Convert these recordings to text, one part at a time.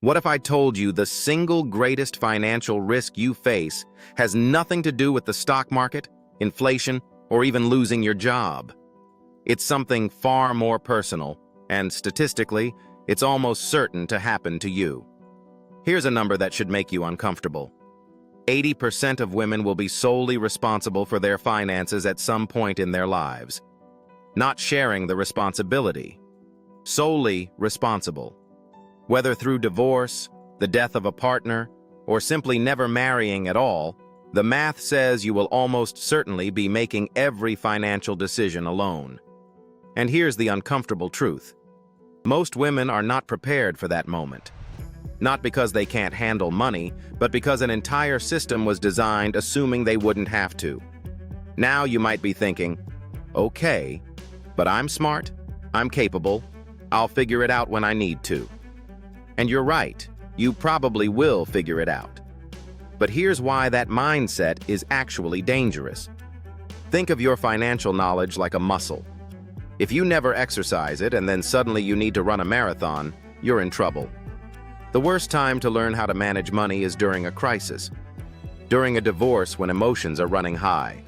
What if I told you the single greatest financial risk you face has nothing to do with the stock market, inflation, or even losing your job? It's something far more personal, and statistically, it's almost certain to happen to you. Here's a number that should make you uncomfortable. 80% of women will be solely responsible for their finances at some point in their lives. Not sharing the responsibility. Solely responsible. Whether through divorce, the death of a partner, or simply never marrying at all, the math says you will almost certainly be making every financial decision alone. And here's the uncomfortable truth. Most women are not prepared for that moment. Not because they can't handle money, but because an entire system was designed assuming they wouldn't have to. Now you might be thinking, okay, but I'm smart, I'm capable, I'll figure it out when I need to. And you're right, you probably will figure it out. But here's why that mindset is actually dangerous. Think of your financial knowledge like a muscle. If you never exercise it and then suddenly you need to run a marathon, you're in trouble. The worst time to learn how to manage money is during a crisis. During a divorce when emotions are running high.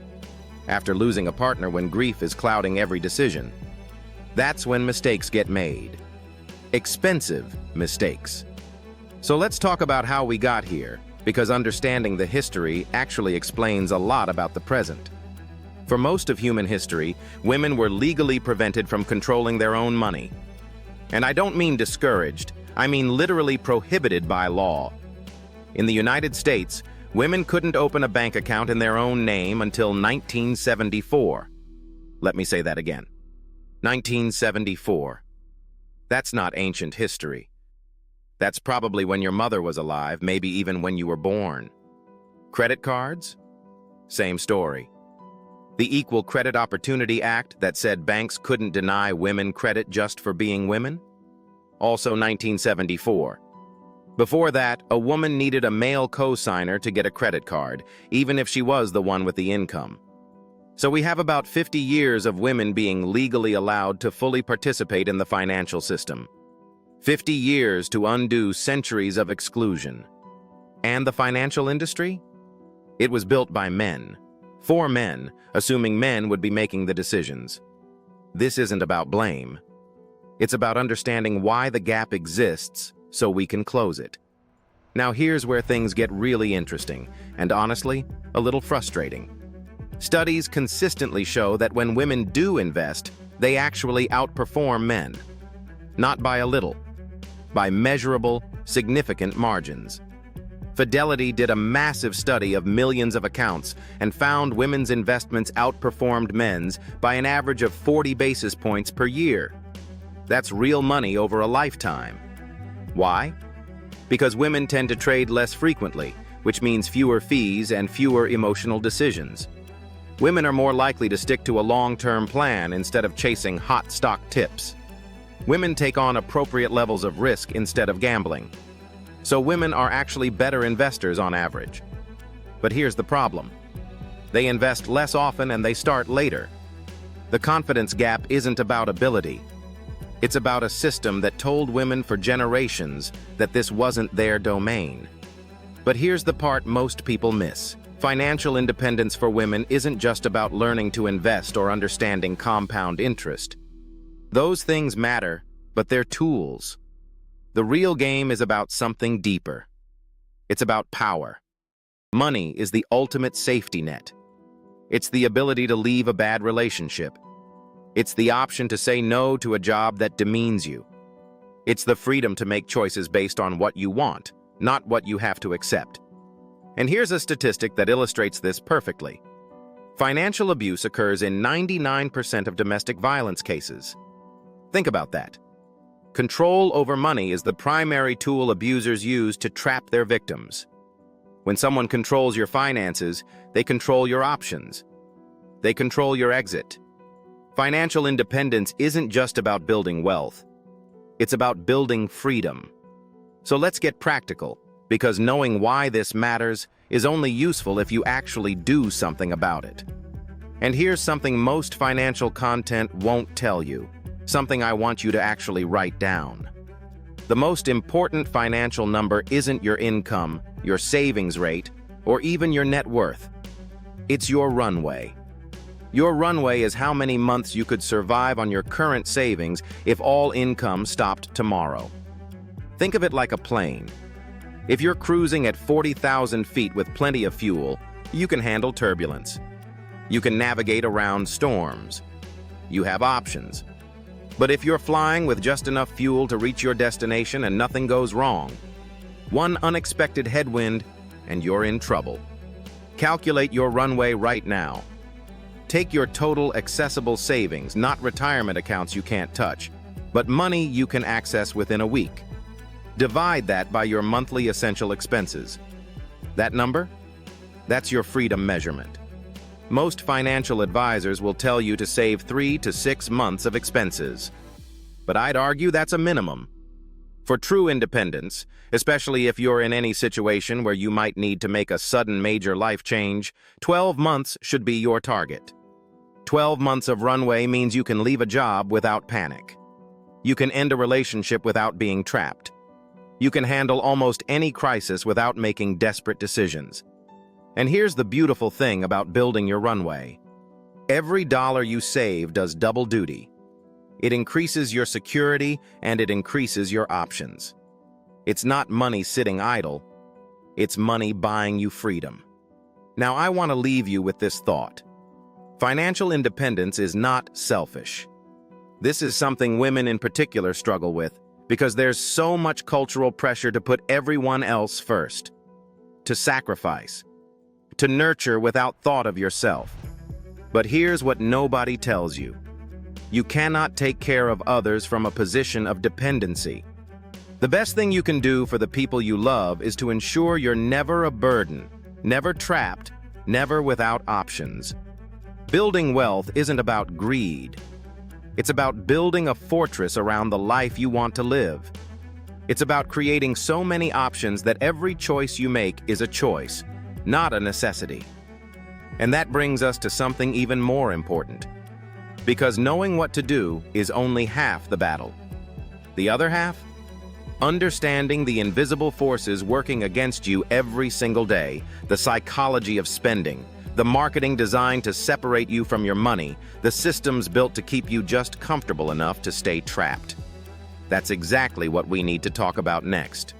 After losing a partner when grief is clouding every decision. That's when mistakes get made. Expensive mistakes. So let's talk about how we got here, because understanding the history actually explains a lot about the present. For most of human history, women were legally prevented from controlling their own money. And I don't mean discouraged, I mean literally prohibited by law. In the United States, women couldn't open a bank account in their own name until 1974. Let me say that again. 1974. That's not ancient history. That's probably when your mother was alive, maybe even when you were born. Credit cards? Same story. The Equal Credit Opportunity Act that said banks couldn't deny women credit just for being women? Also 1974. Before that, a woman needed a male co-signer to get a credit card, even if she was the one with the income. So we have about 50 years of women being legally allowed to fully participate in the financial system. 50 years to undo centuries of exclusion. And the financial industry? It was built by men. For men, assuming men would be making the decisions. This isn't about blame. It's about understanding why the gap exists so we can close it. Now here's where things get really interesting, and honestly, a little frustrating. Studies consistently show that when women do invest, they actually outperform men. Not by a little, by measurable, significant margins. Fidelity did a massive study of millions of accounts and found women's investments outperformed men's by an average of 40 basis points per year. That's real money over a lifetime. Why? Because women tend to trade less frequently, which means fewer fees and fewer emotional decisions. Women are more likely to stick to a long-term plan instead of chasing hot stock tips. Women take on appropriate levels of risk instead of gambling. So women are actually better investors on average. But here's the problem. They invest less often and they start later. The confidence gap isn't about ability. It's about a system that told women for generations that this wasn't their domain. But here's the part most people miss. Financial independence for women isn't just about learning to invest or understanding compound interest. Those things matter, but they're tools. The real game is about something deeper. It's about power. Money is the ultimate safety net. It's the ability to leave a bad relationship. It's the option to say no to a job that demeans you. It's the freedom to make choices based on what you want, not what you have to accept. And here's a statistic that illustrates this perfectly. Financial abuse occurs in 99% of domestic violence cases. Think about that. Control over money is the primary tool abusers use to trap their victims. When someone controls your finances, they control your options. They control your exit. Financial independence isn't just about building wealth. It's about building freedom. So let's get practical, because knowing why this matters is only useful if you actually do something about it. And here's something most financial content won't tell you. Something I want you to actually write down. The most important financial number isn't your income, your savings rate, or even your net worth. It's your runway. Your runway is how many months you could survive on your current savings if all income stopped tomorrow. Think of it like a plane. If you're cruising at 40,000 feet with plenty of fuel, you can handle turbulence. You can navigate around storms. You have options. But if you're flying with just enough fuel to reach your destination and nothing goes wrong, one unexpected headwind and you're in trouble. Calculate your runway right now. Take your total accessible savings, not retirement accounts you can't touch, but money you can access within a week. Divide that by your monthly essential expenses. That number? That's your freedom measurement. Most financial advisors will tell you to save 3 to 6 months of expenses. But I'd argue that's a minimum. For true independence, especially if you're in any situation where you might need to make a sudden major life change, 12 months should be your target. 12 months of runway means you can leave a job without panic. You can end a relationship without being trapped. You can handle almost any crisis without making desperate decisions. And here's the beautiful thing about building your runway. Every dollar you save does double duty. It increases your security and it increases your options. It's not money sitting idle. It's money buying you freedom. Now, I want to leave you with this thought. Financial independence is not selfish. This is something women in particular struggle with because there's so much cultural pressure to put everyone else first, to sacrifice, to nurture without thought of yourself. But here's what nobody tells you. You cannot take care of others from a position of dependency. The best thing you can do for the people you love is to ensure you're never a burden, never trapped, never without options. Building wealth isn't about greed. It's about building a fortress around the life you want to live. It's about creating so many options that every choice you make is a choice, not a necessity. And that brings us to something even more important. Because knowing what to do is only half the battle. The other half? Understanding the invisible forces working against you every single day, the psychology of spending, the marketing designed to separate you from your money, the systems built to keep you just comfortable enough to stay trapped. That's exactly what we need to talk about next.